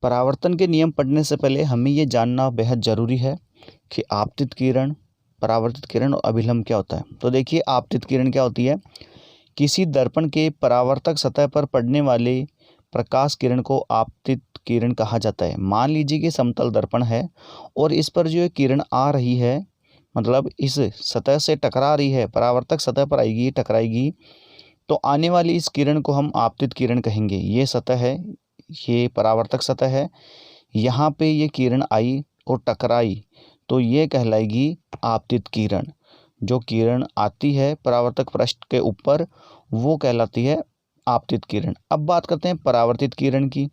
परावर्तन के नियम पढ़ने से पहले हमें ये जानना बेहद ज़रूरी है कि आपतित किरण, परावर्तित किरण और अभिलंब क्या होता है। तो देखिए, आपतित किरण क्या होती है। किसी दर्पण के परावर्तक सतह पर पड़ने वाले प्रकाश किरण को आपतित किरण कहा जाता है। मान लीजिए कि समतल दर्पण है और इस पर जो किरण आ रही है, मतलब इस सतह से टकरा रही है, परावर्तक सतह पर आएगी, टकराएगी, तो आने वाली इस किरण को हम आपतित किरण कहेंगे। ये सतह है, ये परावर्तक सतह है, यहाँ पे ये किरण आई और टकराई तो ये कहलाएगी आपतित किरण। जो किरण आती है परावर्तक पृष्ठ के ऊपर वो कहलाती है आपतित किरण। अब बात करते हैं परावर्तित किरण की।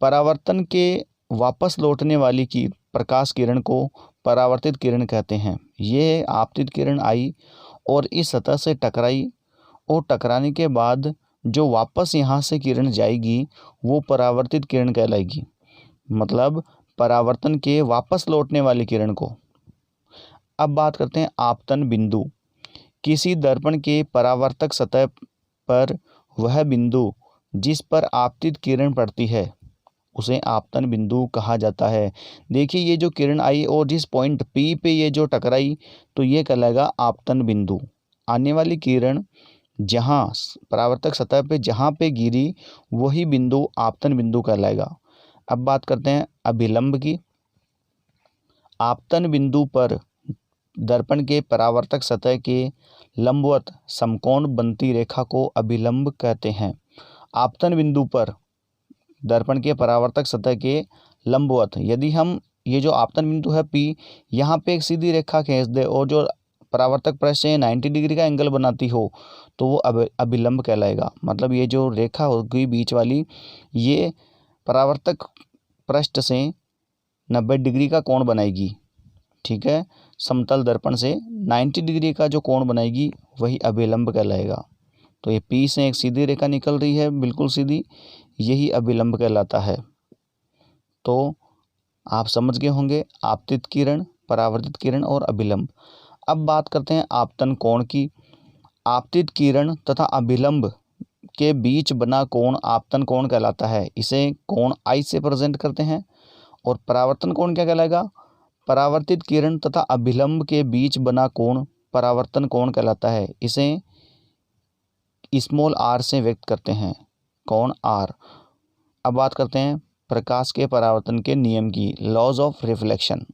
परावर्तन के वापस लौटने वाली की प्रकाश किरण को परावर्तित किरण कहते हैं। ये आपतित किरण आई और इस सतह से टकराई और टकराने के बाद जो वापस यहाँ से किरण जाएगी वो परावर्तित किरण कहलाएगी, मतलब परावर्तन के वापस लौटने वाली किरण को। अब बात करते हैं आपतन बिंदु। किसी दर्पण के परावर्तक सतह पर वह बिंदु जिस पर आपतित किरण पड़ती है उसे आपतन बिंदु कहा जाता है। देखिए, ये जो किरण आई और जिस पॉइंट P पे ये जो टकराई तो ये कहलाएगा आपतन बिंदु। आने वाली किरण जहाँ परावर्तक सतह पे जहाँ पे गिरी वही बिंदु आपतन बिंदु कहलाएगा। अब बात करते हैं अभिलंब की। आपतन बिंदु पर दर्पण के परावर्तक सतह के लंबवत समकोण बनती रेखा को अभिलंब कहते हैं। आपतन बिंदु पर दर्पण के परावर्तक सतह के लंबवत, यदि हम ये जो आपतन बिंदु है P, यहाँ पे एक सीधी रेखा खींच दे और जो परावर्तक पृष्ठ से 90 डिग्री का एंगल बनाती हो तो वो अभिलंब कहलाएगा। मतलब ये जो रेखा होगी बीच वाली, ये परावर्तक पृष्ठ से 90 डिग्री का कोण बनाएगी, ठीक है। समतल दर्पण से 90 डिग्री का जो कोण बनाएगी वही अभिलंब कहलाएगा। तो ये P से एक सीधी रेखा निकल रही है, बिल्कुल सीधी, यही अभिलंब कहलाता है। तो आप समझ गए होंगे आपतित किरण, परावर्तित किरण और अभिलंब। अब बात करते हैं आपतन कोण की। आपतित किरण तथा अभिलंब के बीच बना कोण आपतन कोण कहलाता है। इसे कोण I से प्रेजेंट करते हैं। और परावर्तन कोण क्या कहलाएगा। परावर्तित किरण तथा अभिलंब के बीच बना कोण परावर्तन कोण कहलाता है। इसे स्मॉल r से व्यक्त करते हैं, कोण R। अब बात करते हैं प्रकाश के परावर्तन के नियम की, लॉज ऑफ रिफ्लेक्शन।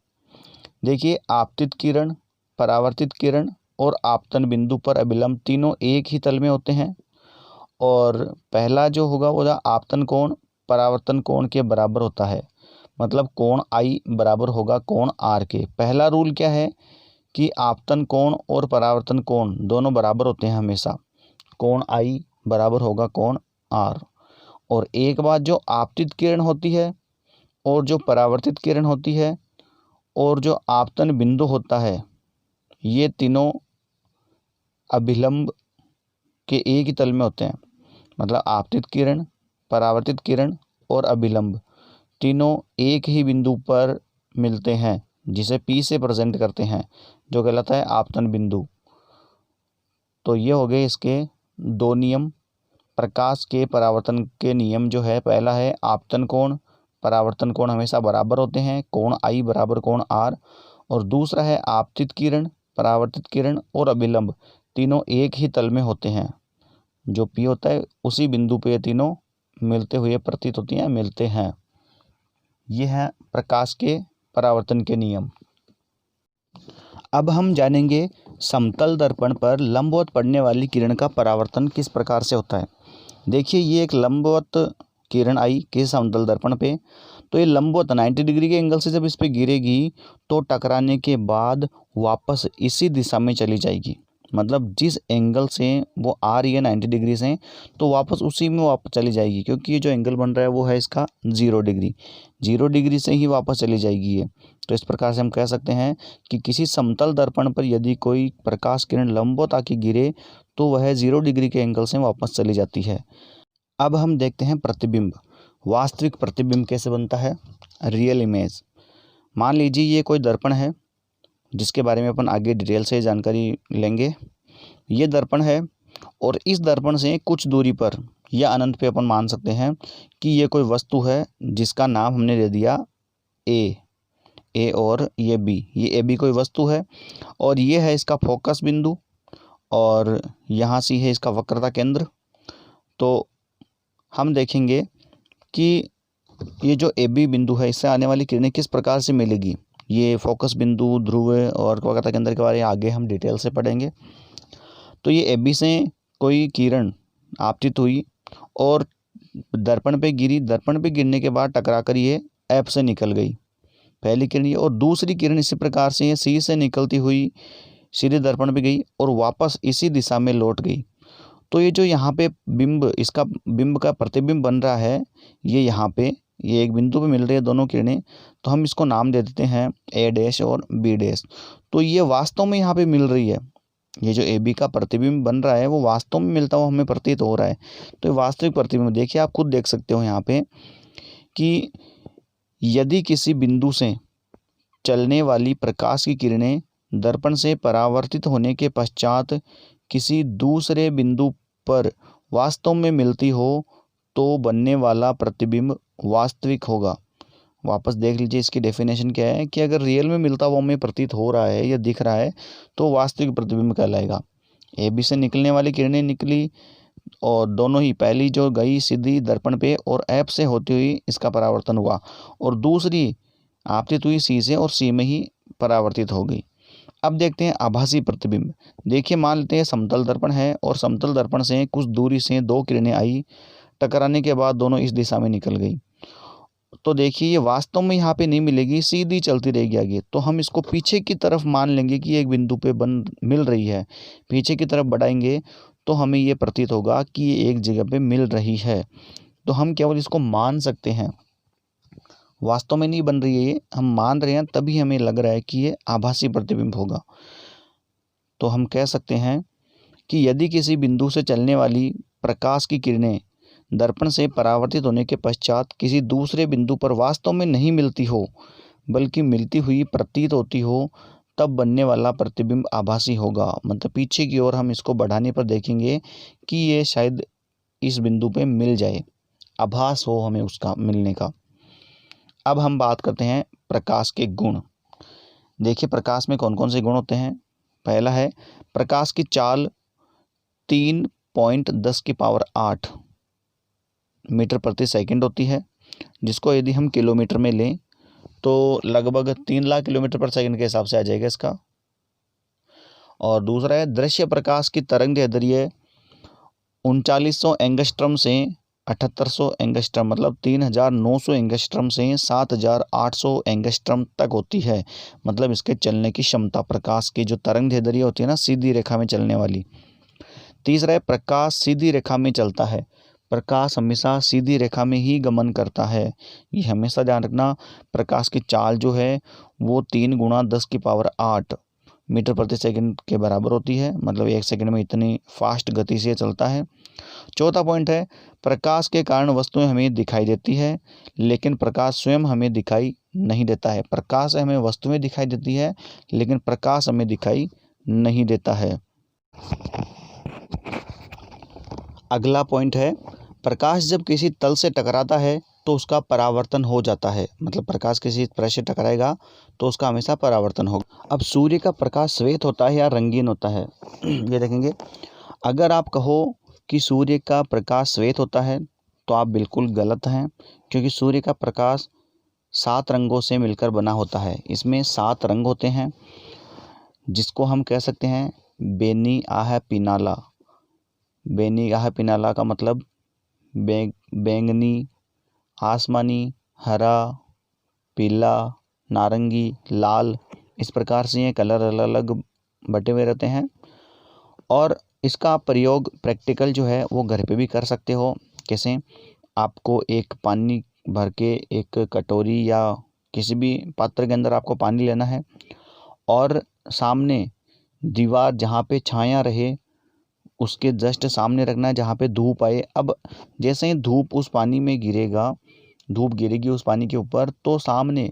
देखिए, आपतित किरण, परावर्तित किरण और आपतन बिंदु पर अभिलंब तीनों एक ही तल में होते हैं। और पहला जो होगा वो आपतन कोण परावर्तन कोण के बराबर होता है, मतलब कोण I बराबर होगा कोण R के। पहला रूल क्या है कि आपतन कोण और परावर्तन कोण दोनों बराबर होते हैं हमेशा। कोण I बराबर होगा कोण R। और एक बात, जो आपतित किरण होती है और जो परावर्तित किरण होती है और जो आपतन बिंदु होता है, ये तीनों अभिलंब के एक ही तल में होते हैं। मतलब आपतित किरण, परावर्तित किरण और अभिलंब तीनों एक ही बिंदु पर मिलते हैं, जिसे P से प्रेजेंट करते हैं, जो कहलाता है आपतन बिंदु। तो ये हो गए इसके दो नियम। प्रकाश के परावर्तन के नियम जो है, पहला है आपतन कोण परावर्तन कोण हमेशा बराबर होते हैं, कोण I बराबर कोण R। और दूसरा है आपतित किरण, परावर्तित किरण और अभिलंब तीनों एक ही तल में होते हैं। जो P होता है उसी बिंदु पे ये तीनों मिलते हुए प्रतीत होती हैं, मिलते हैं। ये है प्रकाश के परावर्तन के नियम। अब हम जानेंगे समतल दर्पण पर लंबवत पड़ने वाली किरण का परावर्तन किस प्रकार से होता है। देखिए, ये एक लंबवत किरण आई किसी समतल दर्पण पे, तो ये लंबवत 90 डिग्री के एंगल से जब इस पे गिरेगी तो टकराने के बाद वापस इसी दिशा में चली जाएगी। मतलब जिस एंगल से वो आ रही है 90 डिग्री से, तो वापस उसी में वापस चली जाएगी, क्योंकि ये जो एंगल बन रहा है वो है इसका 0 डिग्री। 0 डिग्री से ही वापस चली जाएगी ये। तो इस प्रकार से हम कह सकते हैं कि किसी समतल दर्पण पर यदि कोई प्रकाश किरण लंबवत आके गिरे तो वह 0 डिग्री के एंगल से वापस चली जाती है। अब हम देखते हैं प्रतिबिंब। वास्तविक प्रतिबिंब कैसे बनता है, रियल इमेज। मान लीजिए ये कोई दर्पण है जिसके बारे में अपन आगे डिटेल से जानकारी लेंगे। ये दर्पण है और इस दर्पण से कुछ दूरी पर या अनंत पे अपन मान सकते हैं कि ये कोई वस्तु है जिसका नाम हमने दे दिया ए और ये बी, ये ए बी कोई वस्तु है और ये है इसका फोकस बिंदु और यहाँ सी है इसका वक्रता केंद्र। तो हम देखेंगे कि ये जो ए बी बिंदु है इससे आने वाली किरणें किस प्रकार से मिलेगी। ये फोकस बिंदु, ध्रुव और वक्रता केंद्र के बारे में आगे हम डिटेल से पढ़ेंगे। तो ये ए बी से कोई किरण आपतित हुई और दर्पण पे गिरी, दर्पण पे गिरने के बाद टकराकर ये एफ से निकल गई, पहली किरण ये। और दूसरी किरण इसी प्रकार से ये सी से निकलती हुई सीधे दर्पण पे गई और वापस इसी दिशा में लौट गई। तो ये जो यहाँ पे बिंब, इसका बिंब का प्रतिबिंब बन रहा है, ये यहाँ पे ये एक बिंदु पे मिल रही है दोनों किरणें, तो हम इसको नाम दे देते हैं ए डैश और बी डैश। तो ये वास्तव में यहाँ पे मिल रही है, ये जो ए बी का प्रतिबिंब बन रहा है वो वास्तव में मिलता हुआ हमें प्रतीत हो रहा है। तो ये वास्तविक प्रतिबिंब देखिए, आप खुद देख सकते हो यहाँ पे कि यदि किसी बिंदु से चलने वाली प्रकाश की किरणें दर्पण से परावर्तित होने के पश्चात किसी दूसरे बिंदु पर वास्तव में मिलती हो तो बनने वाला प्रतिबिंब वास्तविक होगा। वापस देख लीजिए, इसकी डेफिनेशन क्या है कि अगर रियल में मिलता हुआ हमें प्रतीत हो रहा है या दिख रहा है तो वास्तविक प्रतिबिंब कहलाएगा। ए बी से निकलने वाली किरणें निकली और दोनों ही, पहली जो गई सीधी दर्पण पे और एफ से होती हुई इसका परावर्तन हुआ और दूसरी आपतित हुई सी से और सी में ही परावर्तित हो गई। अब देखते हैं आभासी प्रतिबिंब। देखिए, मान लेते हैं समतल दर्पण है और समतल दर्पण से कुछ दूरी से दो किरणें आई, टकराने के बाद दोनों इस दिशा में निकल गई। तो देखिए, ये वास्तव में यहाँ पे नहीं मिलेगी, सीधी चलती रहेगी आगे। तो हम इसको पीछे की तरफ मान लेंगे कि एक बिंदु पे मिल रही है, पीछे की तरफ बढ़ाएंगे तो हमें ये प्रतीत होगा कि ये एक जगह पे मिल रही है। तो हम केवल इसको मान सकते हैं, वास्तव में नहीं बन रही है ये, हम मान रहे हैं तभी हमें लग रहा है कि ये आभासी प्रतिबिंब होगा। तो हम कह सकते हैं कि यदि किसी बिंदु से चलने वाली प्रकाश की किरणें दर्पण से परावर्तित होने के पश्चात किसी दूसरे बिंदु पर वास्तव में नहीं मिलती हो बल्कि मिलती हुई प्रतीत होती हो, तब बनने वाला प्रतिबिंब आभासी होगा। मतलब पीछे की ओर हम इसको बढ़ाने पर देखेंगे कि ये शायद इस बिंदु पे मिल जाए, आभास हो हमें उसका मिलने का। अब हम बात करते हैं प्रकाश के गुण। देखिए, प्रकाश में कौन कौन से गुण होते हैं। पहला है प्रकाश की चाल 3.10⁸ मीटर प्रति सेकंड होती है, जिसको यदि हम किलोमीटर में लें तो लगभग 3 लाख किलोमीटर पर सेकंड के हिसाब से आ जाएगा इसका। और दूसरा है दृश्य प्रकाश की तरंग दैर्ध्य 3900 एंगस्ट्रम से 7800 एंगस्ट्रम, मतलब 3900 एंगस्ट्रम से 7800 एंगस्ट्रम तक होती है। मतलब इसके चलने की क्षमता, प्रकाश की जो तरंग दैर्ध्य होती है ना, सीधी रेखा में चलने वाली। तीसरा है प्रकाश सीधी रेखा में चलता है, प्रकाश हमेशा सीधी रेखा में ही गमन करता है। ये हमेशा ध्यान रखना। प्रकाश की चाल जो है वो 3 × 10⁸ मीटर प्रति सेकंड के बराबर होती है, मतलब 1 सेकंड में इतनी फास्ट गति से चलता है। चौथा पॉइंट है प्रकाश के कारण वस्तुएं हमें दिखाई देती है लेकिन प्रकाश स्वयं हमें दिखाई नहीं देता है। प्रकाश हमें वस्तुएं दिखाई देती है लेकिन प्रकाश हमें दिखाई नहीं देता है। अगला पॉइंट है प्रकाश जब किसी तल से टकराता है तो उसका परावर्तन हो जाता है। मतलब प्रकाश किसी तरह से टकराएगा तो उसका हमेशा परावर्तन होगा। अब सूर्य का प्रकाश श्वेत होता है या रंगीन होता है, ये देखेंगे। अगर आप कहो कि सूर्य का प्रकाश श्वेत होता है तो आप बिल्कुल गलत हैं, क्योंकि सूर्य का प्रकाश 7 रंगों से मिलकर बना होता है। इसमें 7 रंग होते हैं, जिसको हम कह सकते हैं बेनी आह पिनाला। बेनी आह पिनाला का मतलब बैंगनी, आसमानी, हरा, पीला, नारंगी, लाल, इस प्रकार से ये कलर अलग अलग बटे हुए रहते हैं। और इसका प्रयोग प्रैक्टिकल जो है वो घर पे भी कर सकते हो। कैसे? आपको एक पानी भर के एक कटोरी या किसी भी पात्र के अंदर आपको पानी लेना है और सामने दीवार जहाँ पे छाया रहे उसके जस्ट सामने रखना है, जहाँ पे धूप आए। अब जैसे ही धूप उस पानी में गिरेगा, धूप गिरेगी उस पानी के ऊपर, तो सामने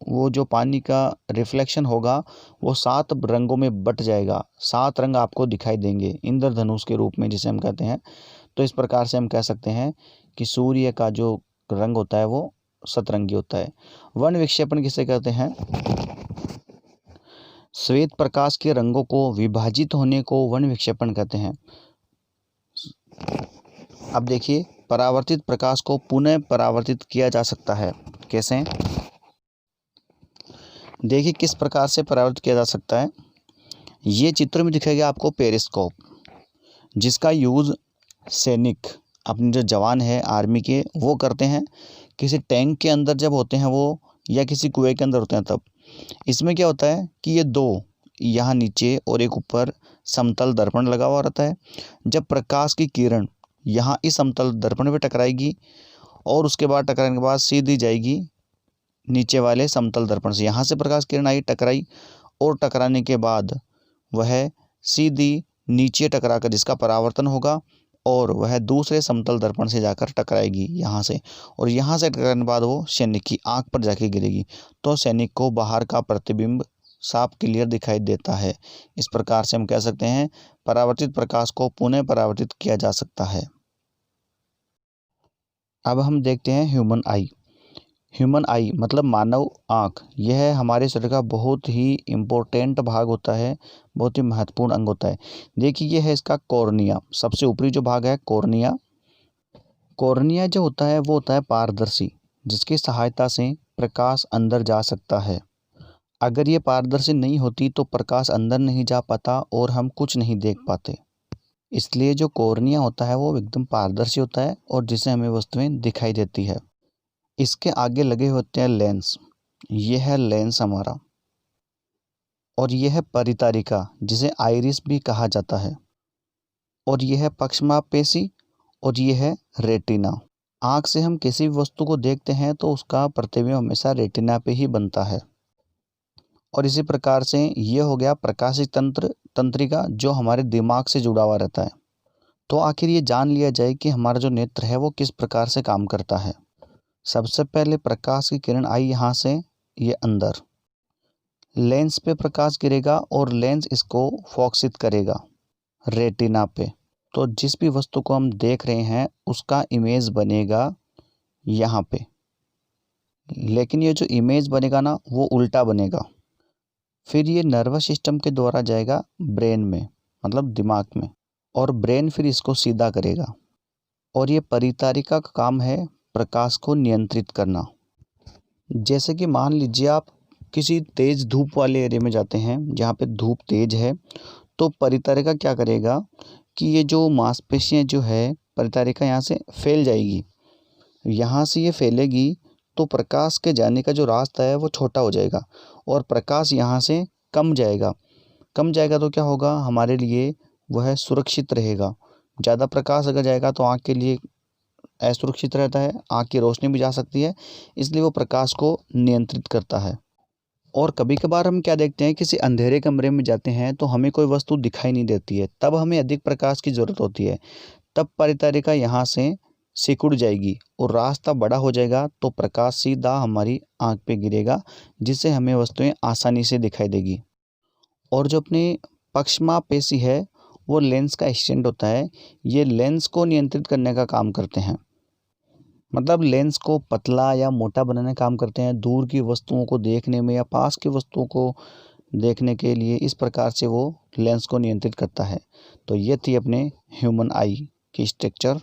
वो जो पानी का रिफ्लेक्शन होगा वो 7 रंगों में बट जाएगा। 7 रंग आपको दिखाई देंगे इंद्रधनुष के रूप में, जिसे हम कहते हैं। तो इस प्रकार से हम कह सकते हैं कि सूर्य का जो रंग होता है वो सतरंगी होता है। वर्ण विक्षेपण किसे कहते हैं? श्वेत प्रकाश के रंगों को विभाजित होने को वर्ण विक्षेपण कहते हैं। अब देखिए, परावर्तित प्रकाश को पुनः परावर्तित किया जा सकता है। कैसे? देखिए किस प्रकार से परावर्तित किया जा सकता है। ये चित्र में दिखाया गया आपको पेरिस्कोप, जिसका यूज़ सैनिक अपने जो जवान है आर्मी के वो करते हैं किसी टैंक के अंदर जब होते हैं वो, या किसी कुएं के अंदर होते हैं तब। इसमें क्या होता है कि ये दो, यहाँ नीचे और एक ऊपर समतल दर्पण लगा हुआ रहता है। जब प्रकाश की किरण यहाँ इस समतल दर्पण पे टकराएगी और उसके बाद टकराने के बाद सीधी जाएगी नीचे वाले समतल दर्पण से। यहाँ से प्रकाश किरण आई, टकराई, और टकराने के बाद वह सीधी नीचे टकराकर जिसका परावर्तन होगा और वह दूसरे समतल दर्पण से जाकर टकराएगी यहाँ से, और यहाँ से टकराने के बाद वो सैनिक की आँख पर जाके गिरेगी, तो सैनिक को बाहर का प्रतिबिंब साफ क्लियर दिखाई देता है। इस प्रकार से हम कह सकते हैं परावर्तित प्रकाश को पुनः परावर्तित किया जा सकता है। अब हम देखते हैं ह्यूमन आई। ह्यूमन आई मतलब मानव आँख। यह हमारे शरीर का बहुत ही इम्पोर्टेंट भाग होता है, बहुत ही महत्वपूर्ण अंग होता है। देखिए ये है इसका कॉर्निया, सबसे ऊपरी जो भाग है कॉर्निया। कॉर्निया जो होता है वो होता है पारदर्शी, जिसकी सहायता से प्रकाश अंदर जा सकता है। अगर ये पारदर्शी नहीं होती तो प्रकाश अंदर नहीं जा पाता और हम कुछ नहीं देख पाते। इसलिए जो कॉर्निया होता है वो एकदम पारदर्शी होता है और जिससे हमें वस्तुएं दिखाई देती है। इसके आगे लगे होते हैं लेंस। ये है लेंस हमारा, और यह है परितारिका जिसे आइरिस भी कहा जाता है, और यह है पक्षमापेशी, और यह है रेटिना। आँख से हम किसी भी वस्तु को देखते हैं तो उसका प्रतिबिंब हमेशा रेटिना पे ही बनता है। और इसी प्रकार से ये हो गया प्रकाशित तंत्रिका जो हमारे दिमाग से जुड़ा हुआ रहता है। तो आखिर ये जान लिया जाए कि हमारा जो नेत्र है वो किस प्रकार से काम करता है। सबसे पहले प्रकाश की किरण आई यहाँ से, ये अंदर लेंस पे प्रकाश गिरेगा और लेंस इसको फोकसित करेगा रेटिना पे। तो जिस भी वस्तु को हम देख रहे हैं उसका इमेज बनेगा यहाँ पे, लेकिन ये जो इमेज बनेगा ना वो उल्टा बनेगा। फिर ये नर्वस सिस्टम के द्वारा जाएगा ब्रेन में, मतलब दिमाग में, और ब्रेन फिर इसको सीधा करेगा। और ये परितारिका का काम है प्रकाश को नियंत्रित करना। जैसे कि मान लीजिए आप किसी तेज़ धूप वाले एरिया में जाते हैं जहाँ पे धूप तेज़ है, तो परितारिका क्या करेगा कि ये जो मांसपेशियाँ जो है परितारिका यहाँ से फैल जाएगी। यहाँ से ये फैलेगी तो प्रकाश के जाने का जो रास्ता है वो छोटा हो जाएगा और प्रकाश यहाँ से कम जाएगा। तो क्या होगा हमारे लिए, वह सुरक्षित रहेगा। ज़्यादा प्रकाश अगर जाएगा तो आँख के लिए असुरक्षित रहता है, आँख की रोशनी भी जा सकती है, इसलिए वो प्रकाश को नियंत्रित करता है। और कभी कभार हम क्या देखते हैं, किसी अंधेरे कमरे में जाते हैं तो हमें कोई वस्तु दिखाई नहीं देती है, तब हमें अधिक प्रकाश की ज़रूरत होती है। तब परितारिका यहाँ से सिकुड़ जाएगी और रास्ता बड़ा हो जाएगा, तो प्रकाश सीधा हमारी आँख पे गिरेगा, जिससे हमें वस्तुएं आसानी से दिखाई देगी। और जो अपनी पक्षमापेशी है वो लेंस का एक्सटेंड होता है। ये लेंस को नियंत्रित करने का काम करते हैं, मतलब लेंस को पतला या मोटा बनाने का काम करते हैं, दूर की वस्तुओं को देखने में या पास की वस्तुओं को देखने के लिए। इस प्रकार से वो लेंस को नियंत्रित करता है। तो ये थी अपने ह्यूमन आई की स्ट्रक्चर।